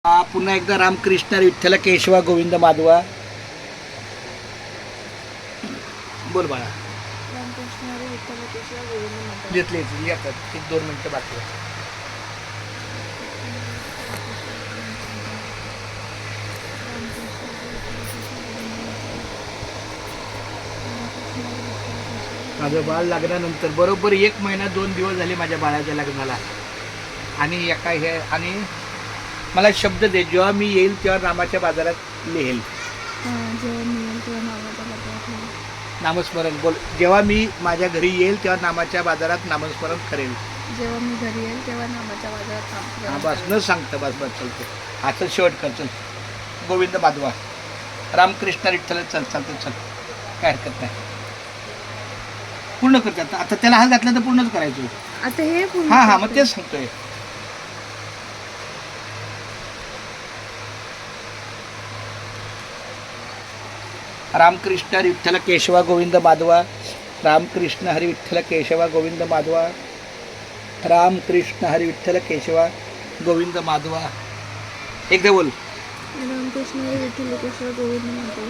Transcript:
पुन्हा एकदा रामकृष्ण विठ्ठल केशवा गोविंद माधवा. बोल बाळा. रामकृष्ण हरी विठ्ठल केशव गोविंद माधव. घेतले येतात 1-2 मिनिटं बाकी आहे. माझं बाळ लग्नानंतर बरोबर 1 महिना 2 दिवस झाले माझ्या बाळाच्या लग्नाला. आणि एका हे आणि मला शब्द दे, जेव्हा मी येईल तेव्हा नामाच्या बाजारात लिहेल. जेव्हा मी येईल तेव्हा नामाच्या बाजारात लिहेल. नामस्मरण बोल. जेव्हा मी माझ्या घरी येईल तेव्हा नामाच्या बाजारात नामस्मरण करेल. जेव्हा मी घरी येईल तेव्हा नामाच्या बाजारात हा बस न सांगतं बस बस चालते. हाचं शेवट कर चल. गोविंद माधवा रामकृष्ण विठ्ठल चल चालतं चल, काय हरकत नाही. पूर्ण करतात आता. त्याला हात घातला तर पूर्णच करायचो. आता हे हां हां मग तेच सांगतोय. रामकृष्ण हरी विठ्ठल केशवा गोविंद माधवा. रामकृष्ण हरी विठ्ठल केशवा गोविंद माधवा. रामकृष्ण हरी विठ्ठल केशवा गोविंद माधवा. एकदा बोल. रामकृष्ण हरी विठ्ठल केशव गोविंद माधव.